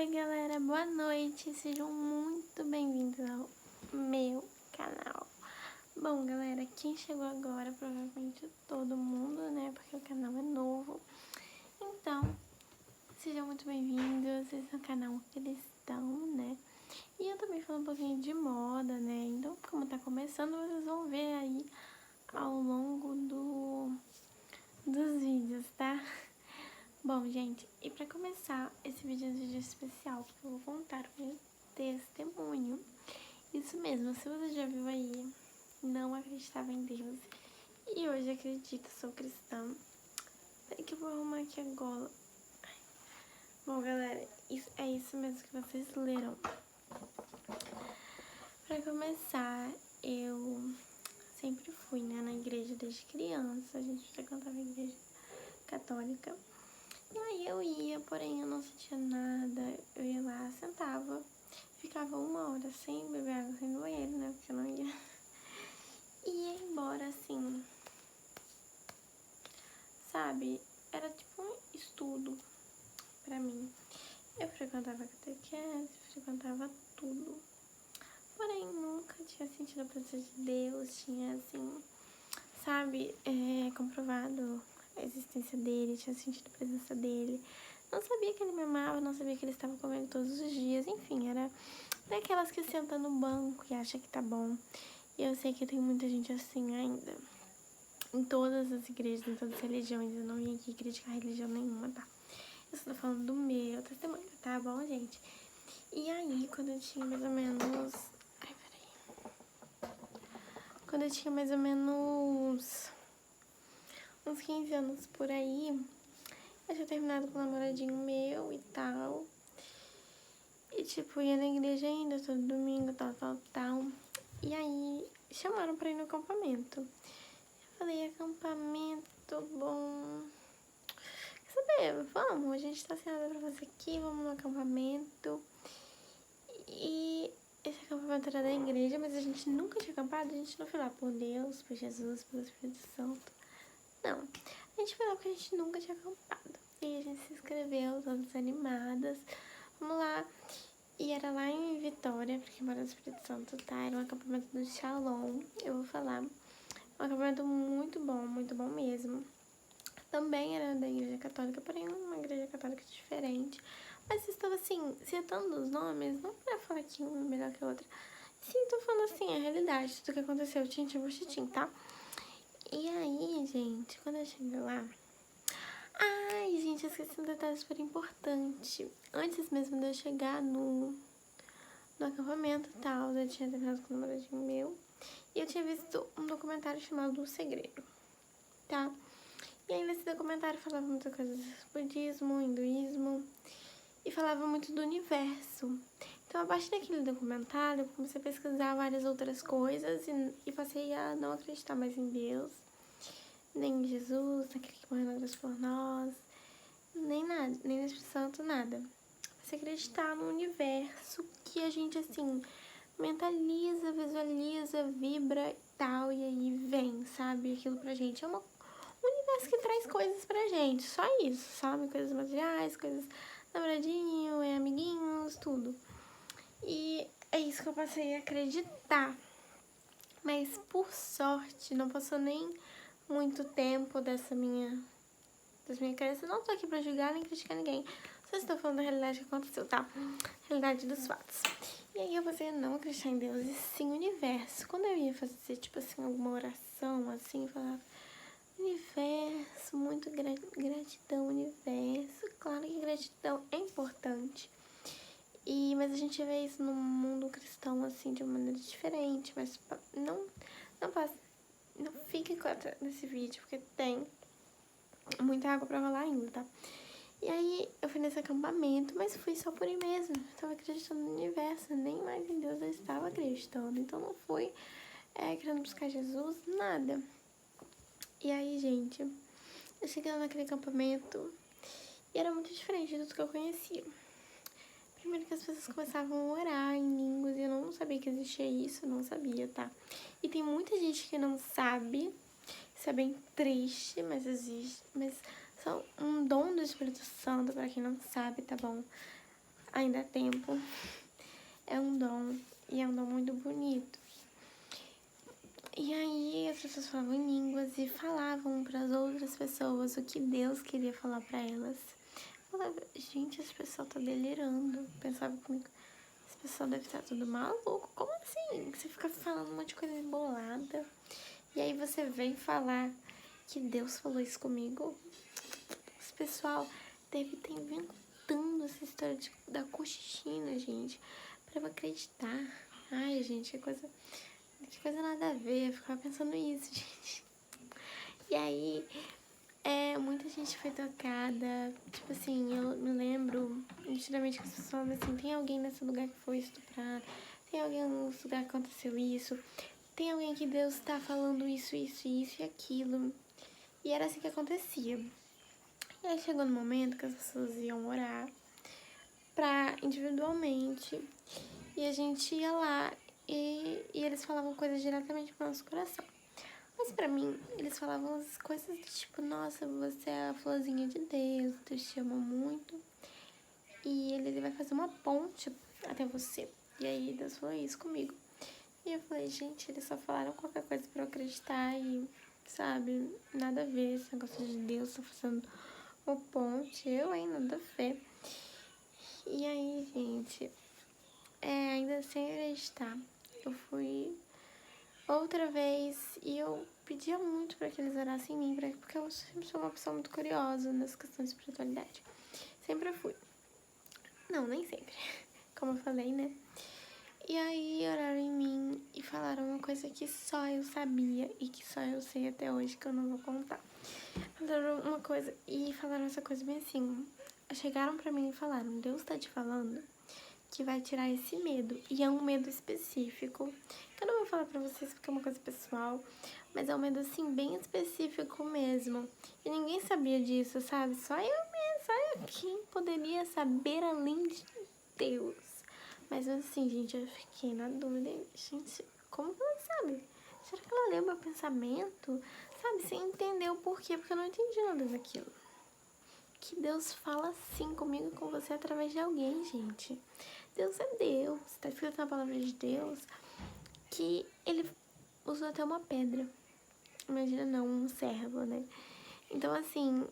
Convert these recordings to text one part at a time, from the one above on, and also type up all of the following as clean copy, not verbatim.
Oi galera, boa noite, sejam muito bem-vindos ao meu canal. Bom galera, quem chegou agora, provavelmente todo mundo, né, porque o canal é novo. Então, sejam muito bem-vindos, esse é o canal cristão, né. E eu também falo um pouquinho de moda, né, então como tá começando, vocês vão ver aí ao longo dos vídeos, tá? Bom, gente, e pra começar, esse vídeo é um vídeo especial, porque eu vou contar o meu testemunho. Isso mesmo, se você já viu aí, não acreditava em Deus, e hoje acredito, sou cristã. Peraí que eu vou arrumar aqui a gola. Bom, galera, é isso mesmo que vocês leram. Pra começar, eu sempre fui, né, na igreja desde criança, a gente já cantava em igreja católica. E aí eu ia, porém eu não sentia nada, eu ia lá, sentava, ficava 1 hora sem beber água, sem ir no banheiro, né, porque eu não ia. E ia embora assim, sabe, era tipo um estudo pra mim. Eu frequentava catequese, frequentava tudo, porém nunca tinha sentido a presença de Deus, tinha assim, sabe, comprovado a existência dele, tinha sentido a presença dele. Não sabia que ele me amava, não sabia que ele estava comigo todos os dias, enfim, era daquelas que senta no banco e acha que tá bom. E eu sei que tem muita gente assim ainda, em todas as igrejas, em todas as religiões. Eu não vim aqui criticar religião nenhuma, tá? Eu só tô falando do meu testemunho, tá bom, gente? E aí, quando eu tinha mais ou menos... Ai, peraí. Quando eu tinha mais ou menos uns 15 anos por aí, eu tinha terminado com um namoradinho meu e tal. E tipo, ia na igreja ainda, todo domingo, tal. E aí, chamaram pra ir no acampamento. Eu falei, acampamento, bom... Quer saber? Vamos, a gente tá sem nada pra fazer aqui, vamos no acampamento. E esse acampamento era da igreja, mas a gente nunca tinha acampado, a gente não foi lá por Deus, por Jesus, pelo Espírito Santo. Não, a gente foi lá porque a gente nunca tinha acampado. E aí a gente se inscreveu, todas animadas. Vamos lá. E era lá em Vitória, porque mora no Espírito Santo, tá? Era um acampamento do Shalom, eu vou falar. Um acampamento muito bom mesmo. Também era da igreja católica, porém uma igreja católica diferente. Mas estava assim, citando os nomes, não pra falar que um é melhor que a outra. Sim, tô falando assim, a realidade, tudo que aconteceu, tintim por tintim, tá? E aí, gente, quando eu cheguei lá... Ai, gente, eu esqueci um detalhe super importante. Antes mesmo de eu chegar no acampamento e tal, eu tinha terminado com um namoradinho meu. E eu tinha visto um documentário chamado O Segredo, tá? E aí nesse documentário falava muita coisa do budismo, hinduísmo, e falava muito do universo. Então, a partir daquele documentário, eu comecei a pesquisar várias outras coisas e passei a não acreditar mais em Deus, nem em Jesus, naquele que morreu na cruz por nós, nem nada, nem no Espírito Santo, nada. Você acreditar no universo que a gente, assim, mentaliza, visualiza, vibra e tal, e aí vem, sabe, aquilo pra gente. É um universo que traz coisas pra gente, só isso, sabe, coisas materiais, coisas namoradinho, amiguinhos, tudo. E é isso que eu passei a acreditar. Mas, por sorte, não passou nem muito tempo das minhas crenças. Não tô aqui pra julgar nem criticar ninguém. Só estou falando da realidade que aconteceu, tá? Realidade dos fatos. E aí eu passei a não acreditar em Deus e sim o universo. Quando eu ia fazer, tipo assim, alguma oração, assim, falava... Universo, muito gratidão, universo. Claro que gratidão é importante. Mas a gente vê isso no mundo cristão, assim, de uma maneira diferente. Mas não fique nesse vídeo, porque tem muita água pra rolar ainda, tá? E aí eu fui nesse acampamento, mas fui só por ir mesmo. Eu tava acreditando no universo, nem mais em Deus eu estava acreditando. Então não fui querendo buscar Jesus, nada. E aí, gente, eu cheguei lá naquele acampamento e era muito diferente de tudo que eu conhecia. Primeiro que as pessoas começavam a orar em línguas e eu não sabia que existia isso, não sabia, tá? E tem muita gente que não sabe, isso é bem triste, mas existe, mas são um dom do Espírito Santo, pra quem não sabe, tá bom? ainda há tempo. É um dom, e é um dom muito bonito. E aí as pessoas falavam em línguas e falavam para as outras pessoas o que Deus queria falar para elas. Eu falava, gente, esse pessoal tá delirando. Pensava comigo, esse pessoal deve estar tudo maluco. Como assim? Você fica falando um monte de coisa embolada. E aí você vem falar que Deus falou isso comigo. Esse pessoal deve estar inventando essa história da cochichina, gente, pra eu acreditar. Ai, gente, que coisa nada a ver. Eu ficava pensando nisso, gente. E aí, muita gente foi tocada. Tipo assim, eu me lembro nitidamente que as pessoas falavam assim, tem alguém nesse lugar que foi estuprado, tem alguém nesse lugar que aconteceu isso, tem alguém que Deus tá falando isso e aquilo. E era assim que acontecia. E aí chegou no momento que as pessoas iam orar individualmente. E a gente ia lá e eles falavam coisas diretamente pro nosso coração. Mas pra mim, eles falavam as coisas do tipo, nossa, você é a florzinha de Deus, Deus te ama muito. E ele vai fazer uma ponte até você. E aí Deus falou isso comigo. E eu falei, gente, eles só falaram qualquer coisa pra eu acreditar e, sabe, nada a ver. Esse negócio de Deus tá fazendo uma ponte, eu ainda nada a ver. E aí, gente, ainda sem acreditar, eu fui outra vez e eu pedia muito pra que eles orassem em mim, porque eu sempre sou uma pessoa muito curiosa nas questões de espiritualidade. Sempre fui. Não, nem sempre. Como eu falei, né? E aí oraram em mim e falaram uma coisa que só eu sabia e que só eu sei até hoje, que eu não vou contar. Falaram uma coisa e falaram essa coisa bem assim. Chegaram pra mim e falaram, Deus tá te falando que vai tirar esse medo. E é um medo específico, que eu não vou falar pra vocês porque é uma coisa pessoal, mas é um medo assim bem específico mesmo. E ninguém sabia disso, sabe? Só eu mesmo, só eu. Quem poderia saber além de Deus? Mas assim, gente, eu fiquei na dúvida. Gente, como que ela sabe? Será que ela leu meu pensamento? Sabe, sem entender o porquê, porque eu não entendi nada daquilo. Que Deus fala assim comigo e com você através de alguém, gente. Deus é Deus. Tá escrito na palavra de Deus que ele usou até uma pedra. Imagina não, um servo, né? Então, assim,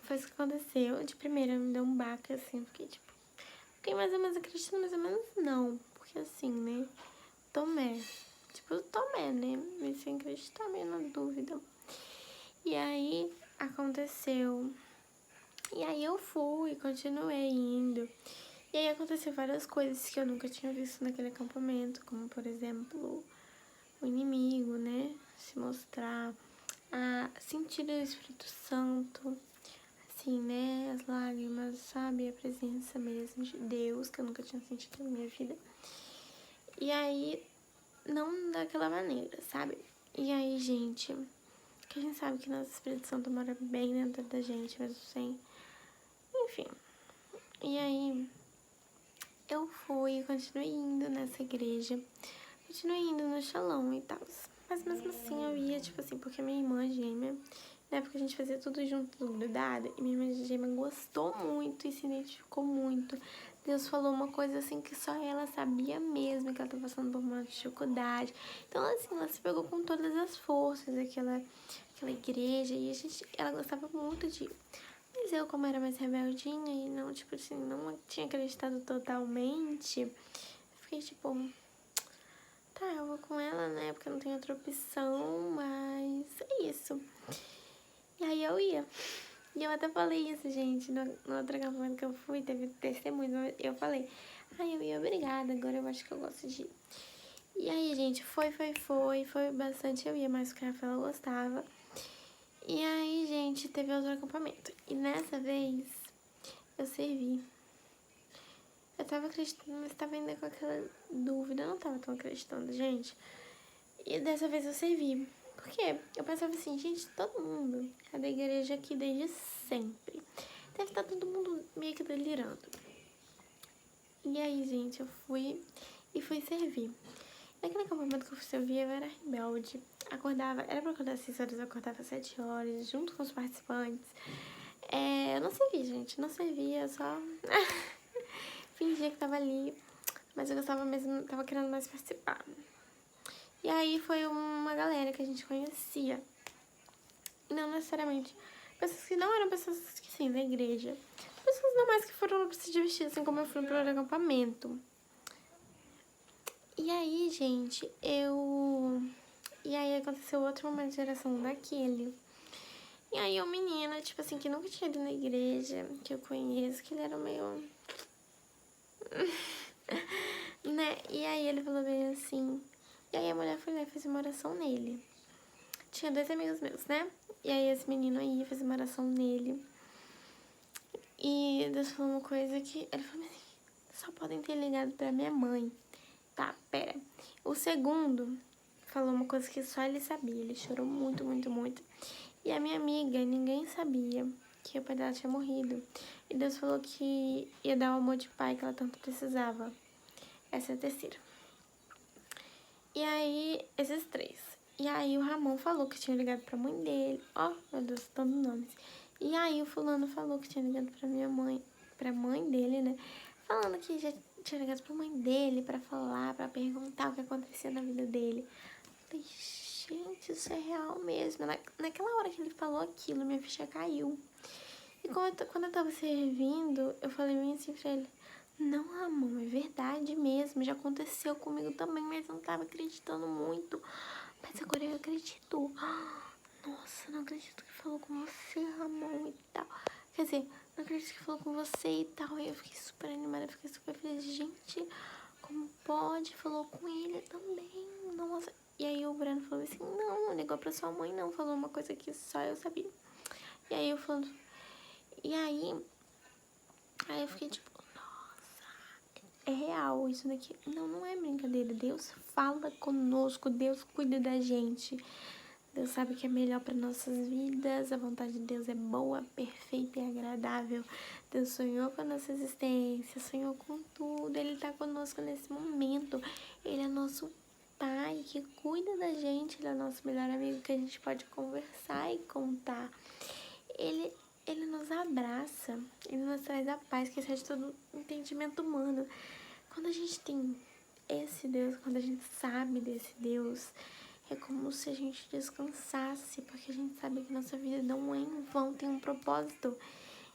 foi isso que aconteceu. De primeira me deu um baque, assim, fiquei mais ou menos acreditando, mais ou menos não. Porque assim, né? Tomé. Tipo, Tomé, né? Me sem acreditar, meio na dúvida. E aí, aconteceu. E aí eu fui, continuei indo. E aí aconteceu várias coisas que eu nunca tinha visto naquele acampamento, como por exemplo, o inimigo, né? Se mostrar, sentir o Espírito Santo, assim, né? As lágrimas, sabe? A presença mesmo de Deus, que eu nunca tinha sentido na minha vida. E aí, não daquela maneira, sabe? E aí, gente, que a gente sabe que nosso Espírito Santo mora bem dentro da gente, mesmo sem. Enfim. E aí, eu fui e continuei indo nessa igreja. Continuei indo no Shalom e tal. Mas mesmo assim eu ia, tipo assim, porque minha irmã gêmea, na época a gente fazia tudo junto, tudo grudada, e minha irmã gêmea gostou muito e se identificou muito. Deus falou uma coisa assim que só ela sabia mesmo, que ela tava passando por uma dificuldade. Então, assim, ela se pegou com todas as forças daquela igreja e ela gostava muito de ir. Mas eu, como era mais rebeldinha e não, tipo assim, não tinha acreditado totalmente, fiquei tipo, tá, eu vou com ela, né, porque não tem outra opção, mas é isso. E aí eu ia. E eu até falei isso, gente, no outro acampamento que eu fui, teve testemunho, eu falei, eu ia, obrigada, agora eu acho que eu gosto de ir. E aí, gente, foi bastante, eu ia mais porque a Rafaela gostava. E aí, gente, teve outro acampamento. E nessa vez, eu servi. Eu tava acreditando, mas tava ainda com aquela dúvida. Eu não tava tão acreditando, gente. E dessa vez eu servi. Por quê? Eu pensava assim, gente, todo mundo é da igreja aqui desde sempre. Deve estar todo mundo meio que delirando. E aí, gente, eu fui servir. Naquele acampamento que eu fui servir, eu era rebelde. Acordava, era pra acordar às 6 horas, eu acordava às 7 horas, junto com os participantes. Eu não servia, gente, não servia, só fingia que tava ali, mas eu gostava mesmo, tava querendo mais participar. E aí foi uma galera que a gente conhecia, e não necessariamente pessoas que não eram pessoas que sim, da igreja, pessoas normais que foram pra se divertir, assim como eu fui pro acampamento. E aí, gente, E aí aconteceu outro momento de geração daquele. E aí o menino, tipo assim, que nunca tinha ido na igreja, que eu conheço, que ele era meio... né? E aí ele falou bem assim... E aí a mulher foi lá e fez uma oração nele. Tinha 2 amigos meus, né? E aí esse menino aí fez uma oração nele. E Deus falou uma coisa que... Ele falou assim, só podem ter ligado pra minha mãe. Tá, pera. O segundo falou uma coisa que só ele sabia. Ele chorou muito, muito, muito. E a minha amiga, ninguém sabia que o pai dela tinha morrido. E Deus falou que ia dar o amor de pai que ela tanto precisava. Essa é a terceira. E aí, esses 3. E aí o Ramon falou que tinha ligado pra mãe dele. Ó, meu Deus, tantos nomes. E aí o fulano falou que tinha ligado pra minha mãe, pra mãe dele, né? Falando que já tinha ligado pra mãe dele pra falar, pra perguntar o que acontecia na vida dele. Falei, gente, isso é real mesmo. Naquela hora que ele falou aquilo, minha ficha caiu. E quando eu tava servindo, eu falei bem assim pra ele, não, Ramon, é verdade mesmo, já aconteceu comigo também, mas eu não tava acreditando muito. Mas agora eu acredito. Nossa, não acredito que falou com você, Ramon, e tal. Quer dizer, não acredito que falou com você e tal. E eu fiquei super animada, fiquei super feliz. Gente, como pode? Falou com ele também, nossa. E aí o Breno falou assim, não ligou pra sua mãe não, falou uma coisa que só eu sabia. E aí eu falando... E aí eu fiquei tipo, nossa, é real isso daqui. Não é brincadeira. Deus fala conosco, Deus cuida da gente. Deus sabe o que é melhor para nossas vidas. A vontade de Deus é boa, perfeita e agradável. Deus sonhou com a nossa existência, sonhou com tudo. Ele tá conosco nesse momento. Ele é nosso Pai que cuida da gente. Ele é nosso melhor amigo que a gente pode conversar e contar. Ele nos abraça, ele nos traz a paz que excede todo entendimento humano. Quando a gente tem esse Deus, quando a gente sabe desse Deus, é como se a gente descansasse, porque a gente sabe que nossa vida não é em vão, tem um propósito.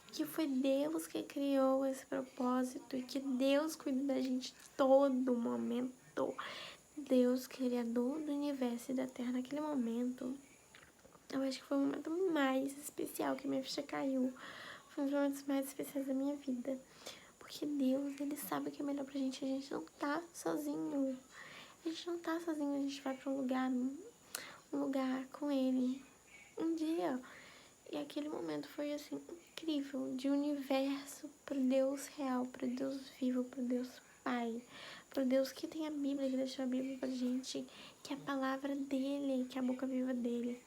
Que foi Deus que criou esse propósito e que Deus cuida da gente todo momento. Deus, criador do universo e da Terra naquele momento. Eu acho que foi o momento mais especial que minha ficha caiu. Foi um dos momentos mais especiais da minha vida. Porque Deus, Ele sabe o que é melhor pra gente. A gente não tá sozinho. A gente não tá sozinho. A gente vai pra um lugar com Ele. Um dia. E aquele momento foi, assim, incrível. De universo pro Deus real, pro Deus vivo, pro Deus Pai. Pro Deus que tem a Bíblia, que deixou a Bíblia pra gente. Que é a palavra dEle, que é a boca viva dEle.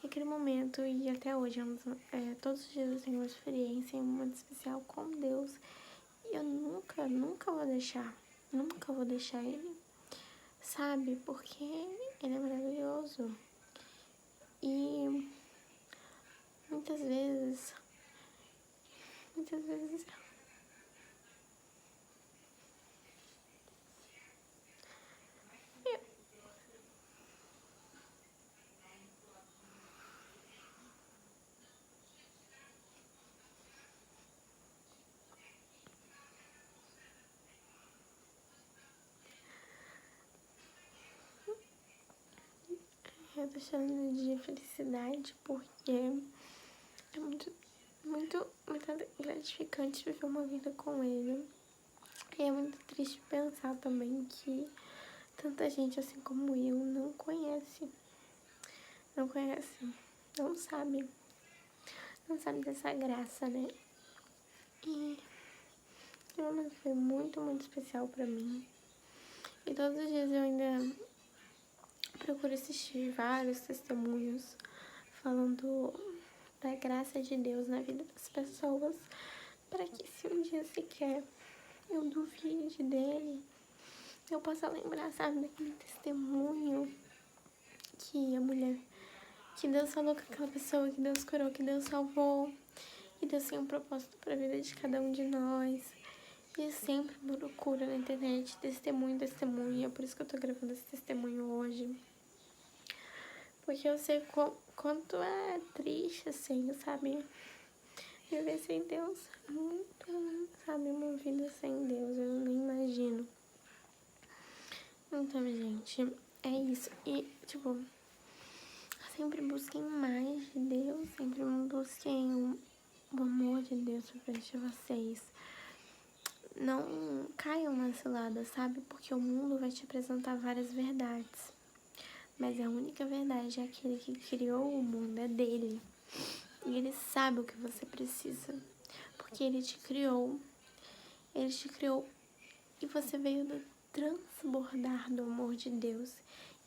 E aquele momento, e até hoje, todos os dias eu tenho uma experiência, um momento especial com Deus. E eu nunca vou deixar Ele, sabe? Porque Ele é maravilhoso. E muitas vezes eu tô chorando de felicidade porque é muito gratificante viver uma vida com Ele. E é muito triste pensar também que tanta gente, assim como eu, não conhece, não sabe dessa graça, né? E o momento foi muito, muito especial pra mim. E todos os dias eu ainda procuro assistir vários testemunhos falando da graça de Deus na vida das pessoas, para que se um dia sequer eu duvide dele, eu possa lembrar, sabe, daquele testemunho que a mulher, que Deus falou com aquela pessoa, que Deus curou, que Deus salvou, E Deus tem um propósito para a vida de cada um de nós. E eu sempre procuro na internet testemunho. É por isso que eu tô gravando esse testemunho hoje. Porque eu sei quanto é triste, assim, sabe? Viver sem Deus. Muito, sabe? Uma vida sem Deus. Eu nem imagino. Então, gente, é isso. E, tipo, sempre busquem mais de Deus. Sempre busquem o amor de Deus pra preencher vocês. Não caiam na cilada, sabe? Porque o mundo vai te apresentar várias verdades. Mas a única verdade é aquele que criou o mundo, é dele. E ele sabe o que você precisa. Porque ele te criou. Ele te criou e você veio do transbordar do amor de Deus.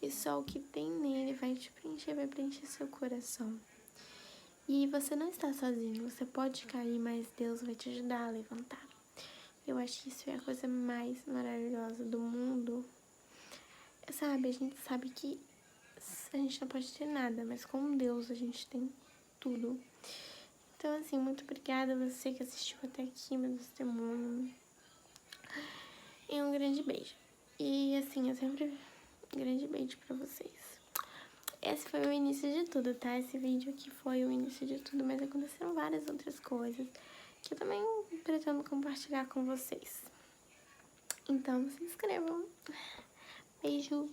E só o que tem nele vai te preencher, vai preencher seu coração. E você não está sozinho. Você pode cair, mas Deus vai te ajudar a levantar. Eu acho que isso é a coisa mais maravilhosa do mundo. Sabe, a gente sabe que a gente não pode ter nada, mas com Deus a gente tem tudo. Então, assim, muito obrigada a você que assistiu até aqui, meu testemunho. E um grande beijo. E, assim, eu sempre... Um grande beijo pra vocês. Esse foi o início de tudo, tá? Esse vídeo aqui foi o início de tudo, mas aconteceram várias outras coisas que eu também pretendo compartilhar com vocês. Então, se inscrevam. Beijo.